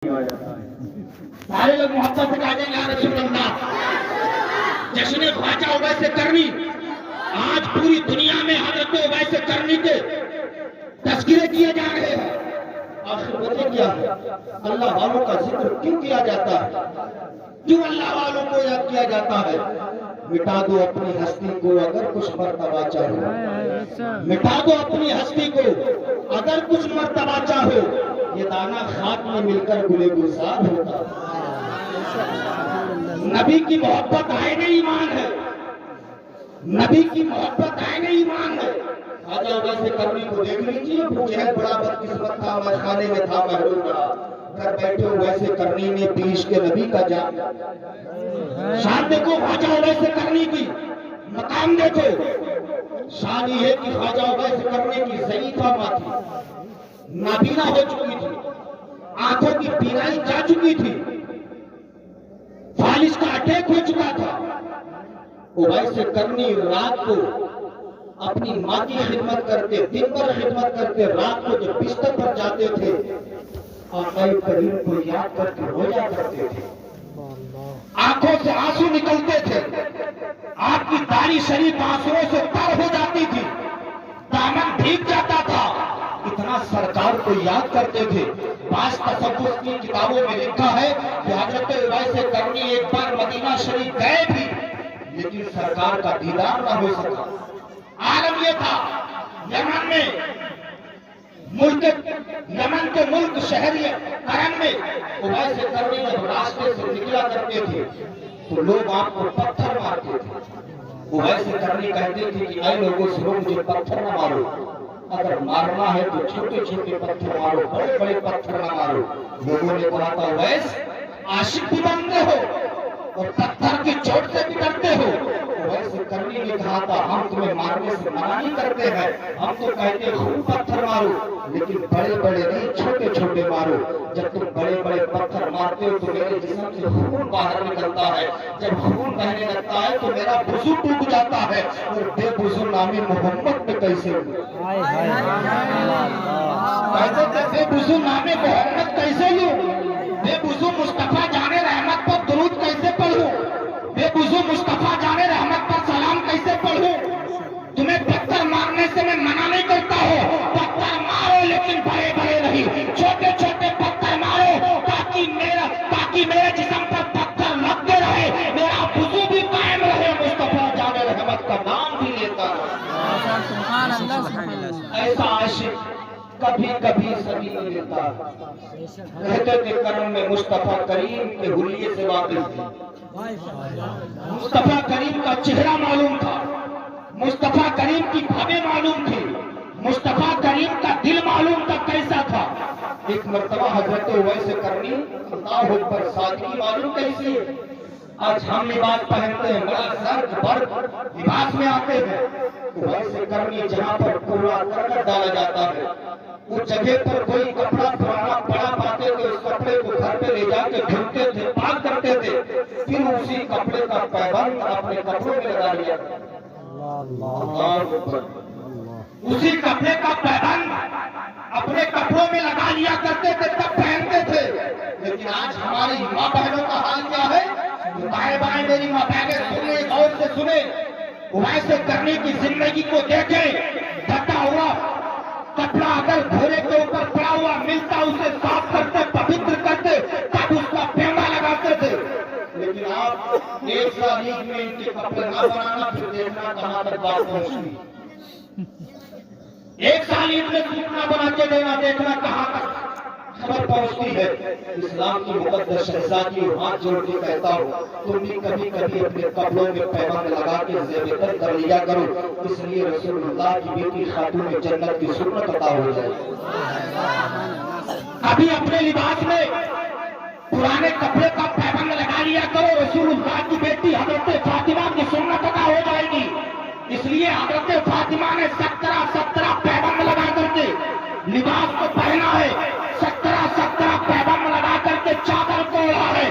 سارے لوگ محبت سے کہتے ہیں یا رسول اللہ۔ جشن خواجہ اویس کرنی، آج پوری دنیا میں حضرت اویس کرنی کے تذکرے کیے جا رہے ہیں۔ آخر وجہ کیا ہے؟ اللہ والوں کا ذکر کیوں کیا جاتا ہے؟ کیوں اللہ والوں کو یاد کیا جاتا ہے؟ مٹا دو اپنی ہستی کو اگر کچھ مرتبہ چاہو، مٹا دو اپنی ہستی کو اگر کچھ مرتبہ چاہو، یہ دانا خاک میں مل کر گلے گلزار ہوتا۔ نبی کی محبت آئین ایمان ہے، نبی کی محبت آئین ایمان ہے۔ خواجہ اویس کرنی کو دیکھ لیجیے، بوجھل بڑا بدقسمت تھا، مخانے میں تھا محروم بڑا، گھر بیٹھے اویس کرنی نے پیش کے نبی کا جان۔ شان دیکھو خواجہ اویس کرنی کی، مقام دیکھو۔ شان یہ ہے کہ خواجہ اویس کرنی کی ضعیفہ ماں تھی، نابینا ہو چکی تھی، آنکھوں کی بینائی جا چکی تھی، فالج کا اٹیک ہو چکا تھا۔ اویس کرنی رات کو اپنی ماں کی خدمت کرتے، دن بھر خدمت کرتے، رات کو جب بستر پر جاتے تھے آقا کریم کو یاد کر کے رویا کرتے تھے، آنکھوں سے آنسو نکلتے تھے، آپ کی داڑھی شریف آنسوؤں سے تر ہو جاتی تھی، دامن بھیگ جاتا تھا، اتنا سرکار کو یاد کرتے تھے۔ بعض تصوف کی کتابوں میں لکھا ہے کہ حضرت اویس کرنی ایک بار مدینہ شریف گئے بھی لیکن سرکار کا دیدار نہ ہو سکا۔ عالم یہ تھا، یمن میں یمن کے ملک شہر کرن میں اویس کرنی جب راستے سے نکلا کرتے تھے تو لوگ آپ کو پتھر مارتے تھے۔ اویس کرنی کہتے تھے کہ اے لوگوں سے مجھے پتھر نہ مارو، اگر مارنا ہے تو چھوٹے چھوٹے پتھر مارو، بڑے بڑے پتھر نہ مارو۔ لوگوں نے کہا تھا اویس عاشق بھی بنتے ہو اور پتھر کی چوٹ سے بھی ڈرتے ہو۔ اویس کرنی نے کہا تھا ہم تمہیں مارنے سے منع نہیں کرتے ہیں، ہم تو کہتے ہیں خوب پتھر مارو لیکن بڑے بڑے نہیں، چھوٹے چھوٹے مارو۔ جب تم بڑے بڑے پتھر مارتے ہو تو میرے جسم سے خون باہر نکلتا ہے، جب خون بہنے لگتا ہے تو میرا وضو ٹوٹ جاتا ہے، اور بے وضو نام محمد میں کیسے ہوں؟ کہتے تھے بے وضو نام محمد کیسے لوں؟ بے وضو مصطفیٰ جان رحمت پر درود کیسے پڑھوں؟ بے وضو مصطفیٰ جان رحمت پر سلام کیسے پڑھوں؟ تمہیں پتھر مارنے سے میں منع نہیں کرتا ہوں، پتھر مارو لیکن بڑے بڑے نہیں، چھوٹے چھوٹے پتھر مارو تاکہ میرے جسم پر پتھر لگتے رہے، میرا وضو بھی قائم رہے، مصطفیٰ جان رحمت کا نام بھی لیتا رہے۔ ایسا عاشق کبھی کبھی سبھی نہیں لیتا۔ رہتے تھے کرم میں مصطفیٰ کریم کے حلیے سے واقف تھے، مصطفیٰ کریم کا چہرہ معلوم تھا، مصطفیٰ کریم کی بھویں معلوم تھی، مصطفیٰ کریم کا دل معلوم تھا کیسا تھا۔ ایک مرتبہ حضرت اویس کرنی، اللہ اکبر، سادگی معلوم کیسی ہے؟ آج ہم لباس پہنتے ہیں، بڑا زرد برد لباس میں آتے ہیں، اویس کرنی جہاں پر کوڑا کرکٹ ڈالا جاتا ہے اس جگہ پر کوئی کپڑا پرانا پڑا پاتے تھے، اس کپڑے کو گھر پہ لے جا کے دھلتے تھے، پاک کرتے تھے، پھر اسی کپڑے کا پیبند اپنے کپڑوں میں لگا لیا۔ اسی کپڑے کا پیبند اپنے کپڑوں میں لگا لیا کرتے تھے، تب پہنتے تھے۔ لیکن آج ہماری ماں بہنوں کا حال کیا ہے؟ بائیں بائیں میری ماں بہنیں سنیں، غور سے سنیں، اویس کرنی کی زندگی کو دیکھیں، ڈھکا ہوا کپڑا اگر گھوڑے کے اوپر پڑا ہوا ملتا اسے صاف کرتے، پوتر کرتے، تب اس کا پیما لگاتے تھے۔ لیکن آپ ایک سال عید میں ان کے کپڑے نہ بنانا، پھر دیکھنا کہاں تک بات پہنچی۔ ایک سال عید میں سوٹ نہ بنا کے دینا، دیکھنا کہاں تک خبر پہنچتی ہے۔ اسلام کی مقدس شہزادی ہاتھ جوڑ کے کہتا ہوں، تم بھی کبھی کبھی اپنے کپڑوں میں پیبند لگا کے زیب تن کر لیا کرو، اس لیے رسول اللہ کی بیٹی خاتون جنت کی سنت عطا ہو جائے۔ ابھی اپنے لباس میں پرانے کپڑے کا پیبند لگا لیا کرو، رسول اللہ کی بیٹی حضرت فاطمہ کی سنت عطا ہو جائے گی۔ اس لیے حضرت فاطمہ نے 17 پیبند لگا کر کے لباس کو پہنا ہے، 17 پیبند لگا کر کے چادر کو اوڑھا ہے۔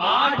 8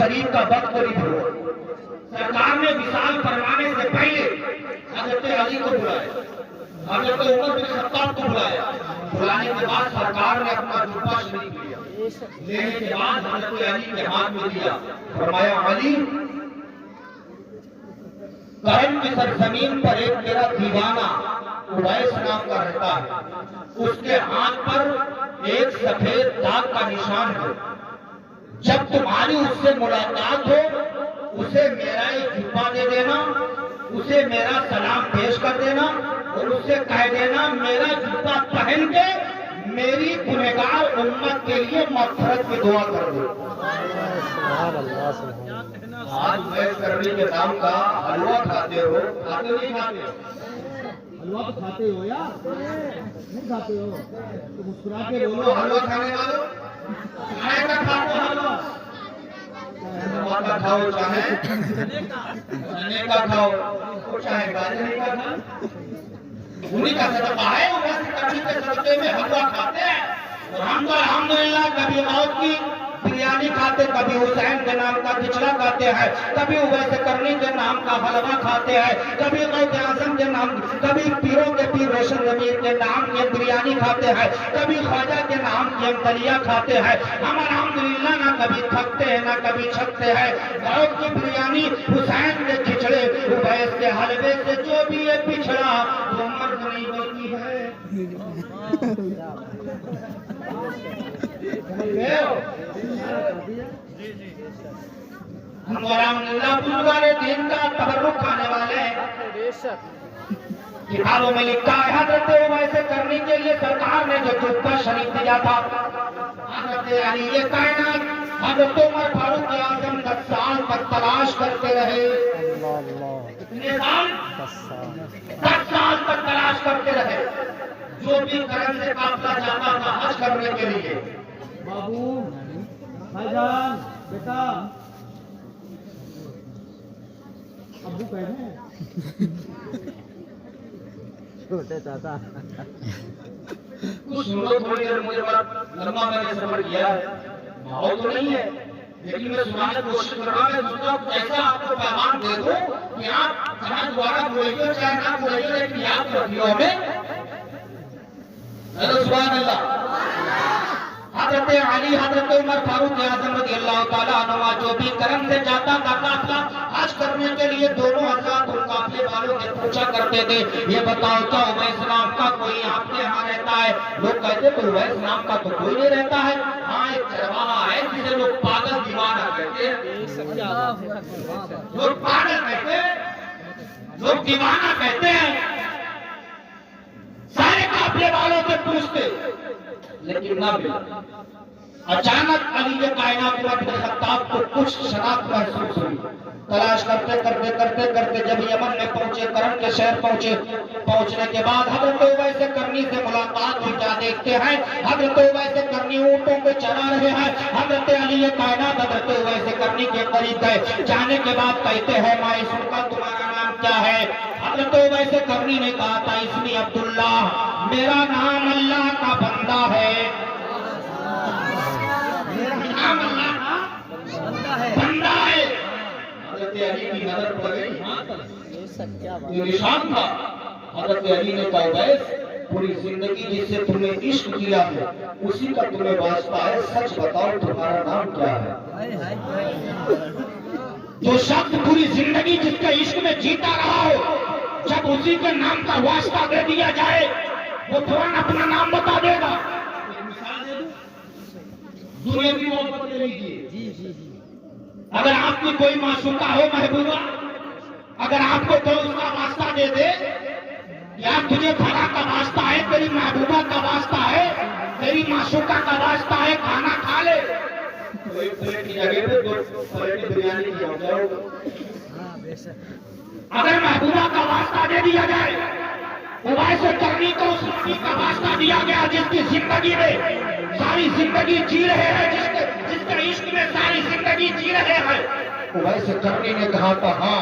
شریف کا وقت قریب ہوا، سرکار نے وصال فرمانے سے پہلے حضرت علی کو بلایا، حضرت عمر بن خطاب کو بلایا، بلانے کے بعد سرکار نے اپنا جوبہ شریف لیا، لینے کے بعد حضرت علی کے ہاتھ میں دیا، فرمایا علی کرم کی سرزمین پر ایک میرا دیوانہ اویس نام کا رہتا ہے، اس کے ہاتھ پر ایک سفید داغ کا نشان ہے، جب تمہاری اس سے ملاقات ہو اسے میرا ایک جوبہ دے دینا، اسے میرا سلام پیش کر دینا اور اس سے کہہ دینا میرا جوبہ پہن کے میری گنہگار امت کے لیے مغفرت کی دعا کر دو۔ آج اویس کرنی کے نام کا حلوہ کھاتے ہو، کھاتے نہیں کھاتے ہو؟ حلوہ تو کھاتے ہو یا نہیں کھاتے ہو؟ تو مسکرا کے بولو حلوہ کھانے والوں، چاہے کا کھاؤ حلوہ، حلوہ کا کھاؤ، چاہے چنے کا کھاؤ، چاہے گاجر کا کھاؤ، انہی کا صدقہ ہے، اویس کرنی کے صدقے میں حلوہ کھاتے ہیں۔ اور ہم تو الحمدللہ کبھی موت کی بریانی کھاتے، کبھی حسین کے نام کا کھچڑا کھاتے ہیں، کبھی اویس کرنی کے نام کا حلوہ کھاتے ہیں، کبھی غوث اعظم کے نام، کبھی پیروں کے پیر روشن ضمیر کے نام کی بریانی کھاتے ہیں، کبھی خواجہ کے نام کی دلیا کھاتے ہیں۔ ہم الحمدللہ نہ کبھی تھکتے ہیں نہ کبھی چھکتے ہیں۔ غوث کی بریانی، حسین کے کھچڑے، اویس کے حلوے سے جو بھی یہ پچھڑا وہ مرد نہیں ہوتی ہے۔ ہم الحمدللہ بزرگان دین کا تبرک کھانے والے ہیں۔ کتابوں میں لکھا ہے حضرت اویس کرنی کے لیے سرکار نے جو جوبہ شریف دیا تھا، حضرت علی یہ کائنات حضرت عمر فاروق اعظم 10 سال تک تلاش کرتے رہے، کتنے سال؟ 10 سال تک تلاش کرتے رہے، جو بھی کرم سے قافلہ جاتا تھا حج کرنے کے لیے۔ بابو بھائی جان بیٹا ابو کہنے چھوٹے چاچا کچھ سنو تھوڑی دیر، مجھے بڑا لمبا میں نے سفر کیا ہے، ماحول تو نہیں ہے لیکن میں سنانے کی کوشش کر رہا ہوں۔ میں سوچا کچھ ایسا آپ کو پیغام دے دوں کہ آپ چاہے دوبارہ بولئیے چاہے نہ بولئیے لیکن یاد رکھیے ہمیں۔ سبحان اللہ۔ حضرت علی، حضرت عمر فاروق اعظم رضی اللہ تعالیٰ عنہ جو بھی کرم سے جاتا تھا قافلہ حج کرنے کے لیے، دونوں حضرات ان قافلے والوں سے پوچھا کرتے تھے یہ بتاؤ کیا اویس نام کا کوئی آپ کے یہاں رہتا ہے؟ لوگ کہتے کہ اویس نام کا تو کوئی نہیں رہتا ہے، ہاں ایک چرواہا ہے جسے لوگ پاگل دیوانہ کہتے ہیں، لوگ پاگل کہتے ہیں، لوگ دیوانہ کہتے ہیں۔ سارے قافلے والوں سے پوچھتے لیکن نہ ملا۔ اچانک علی کائنات عمر بن خطاب کو کچھ شناخت محسوس ہوئی، تلاش کرتے کرتے کرتے کرتے جب یمن میں پہنچے، کرم کے شہر پہنچے، پہنچنے کے بعد حضرت اویس کرنی سے ملاقات ہوئی۔ کیا دیکھتے ہیں؟ حضرت اویس کرنی اونٹوں پہ چلا رہے ہیں۔ حضرت علی کائنات حضرت اویس کرنی کے قریب گئے، جانے کے بعد کہتے ہیں میں سن کر تمہارا نام کیا ہے؟ حضرت اویس کرنی نے کہا تھا اسمی عبداللہ، میرا نام اللہ کا بندہ ہے، نام اللہ کا بندہ ہے۔ حضرت علی کی نظر پڑ گئی، یہ نشان تھا۔ حضرت علی نے کہا اویس پوری زندگی جس سے تم نے عشق کیا ہے اسی کا تمہیں واسطہ ہے، سچ بتاؤ تمہارا نام کیا ہے؟ جو شخص پوری زندگی جس کے عشق میں جیتا رہا ہو، جب اسی کے نام کا واسطہ دے دیا جائے وہ فوراً اپنا نام بتا دے گا۔ دنیا کی محبت لے لیجیے، اگر آپ کی کوئی معشوقہ ہو محبوبہ، اگر آپ کو کوئی اس کا واسطہ دے دے، یا تجھے کھانا کا واسطہ ہے، تیری محبوبہ کا واسطہ ہے، تیری معشوقہ کا واسطہ ہے، کھانا کھا لے، ایک پلیٹ کی جگہ پہ 2 پلیٹ بریانی کی ہو جائے گا۔ اگر محبوبہ کا واسطہ دے دیا جائے، اویس کرنی کو اس لڑکی کا واسطہ دیا گیا جس کی زندگی میں ساری زندگی جی رہے ہیں، جس کے عشق میں ساری زندگی جی رہے ہیں۔ اویس کرنی نے کہا تھا ہاں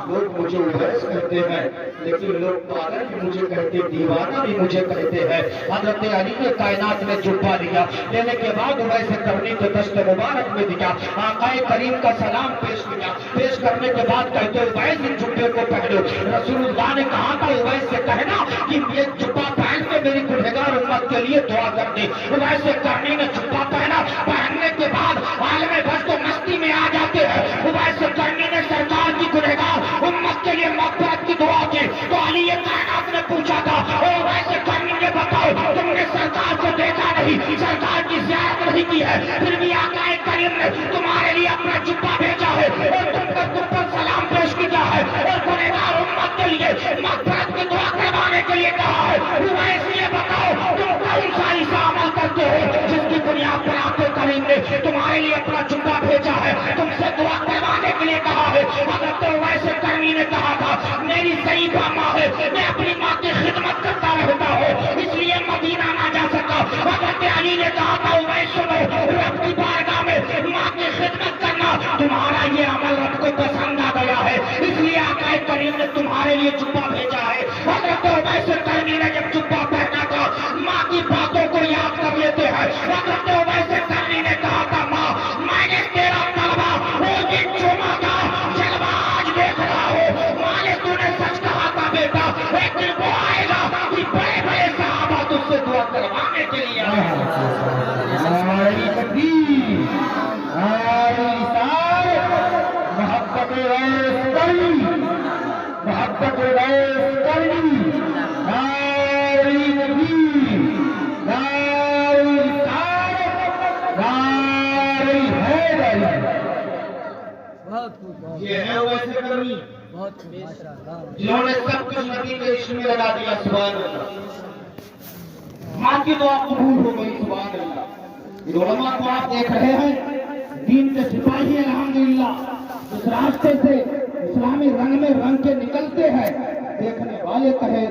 لوگ مجھے اویس کہتے ہیں، لیکن لوگ پاگل بھی مجھے کہتے، دیوانہ بھی مجھے کہتے ہیں۔ حضرت علی نے کائنات میں جبہ لیا، لینے کے بعد اویس کرنی کو دست مبارک میں دیا، آقا کریم کا سلام پیش کیا، پیش کرنے کے بعد کہتے اویس اس جبے کو پہنو۔ رسول اللہ نے کہا تھا اویس سے کہنا کہ یہ جبہ پہن کے میری گنہگار امت کے لیے دعا کر دے۔ اویس کرنی نے جبہ پہنا، پہننے کے بعد عالم بس تو مستی میں آ جاتے ہیں۔ اویس کرنی نے سرکار کی گنہگار امت کے لیے مغفرت کی دعا کی تو علی کائنات نے پوچھا تھا اویس کرنی نے بتاؤ تم نے سرکار کو دیکھا نہیں، سرکار کی زیارت نہیں کی ہے، پھر بھی آقا کریم نے تمہارے لیے اپنا جبہ بھیجا ہے اور تم پر سلام پیش کیا ہے اور گنہگار امت کے لیے مغفرت کی دعا کروانے کے لیے کہا ہے۔ اویس یہ بتاؤ تم کون سا ایسا عمل کرتے ہو جس کی بنیاد پر آقا کریم نے تمہارے لیے اپنا جبہ بھیجا ہے، تم سے دعا کروانے کے لیے کہا ہے۔ حضرت اویس کرنی نے کہا تھا میری ضعیفہ ماں ہے، میں اپنی ماں کی خدمت کرتا رہتا ہوں اس لیے مدینہ نہ جا سکا۔ حضرت علی نے کہا تھا اویس سنو، رب کی بارگاہ میں ماں کی خدمت کرنا تمہارا یہ عمل رب کو پسند آ گیا ہے، اس لیے آقا کریم نے تمہارے لیے جبہ بھیجا ہے۔ حضرت اویس کرنی نے جب جبہ پہنا تھا ماں کی باتوں کو یاد کر لیتے ہیں۔ حضرت اویس کرنی نے کہا تھا ماں میں نے تیرا طلبہ وہ دن چوما تھا جلوہ آج دیکھ رہا ہوں، ماں نے تو نے سچ کہا تھا بیٹا ایک دن وہ آئے گا کہ بڑے بڑے صحابہ تجھ سے دعا کروانے کے لیے آئے گا۔ محبت اویس کرنی، محبت اویس کرنی، نعرہ تکبیر، نعرہ رسالت، نعرہ حیدری۔ بہت خوب، بہت یہ ہے اویس کرنی بہت خوب، ماشاءاللہ۔ جنہوں نے سب کچھ نبی کے عشق میں لگا دیا، سبحان اللہ۔ ماں کی دعا قبول ہو گئی، سبحان اللہ۔ علماء کو آپ دیکھ رہے ہیں دین کے سپاہی الحمدللہ اس راستے سے اسلامی رنگ میں رنگ کے نکلتے ہیں، دیکھنے والے کہے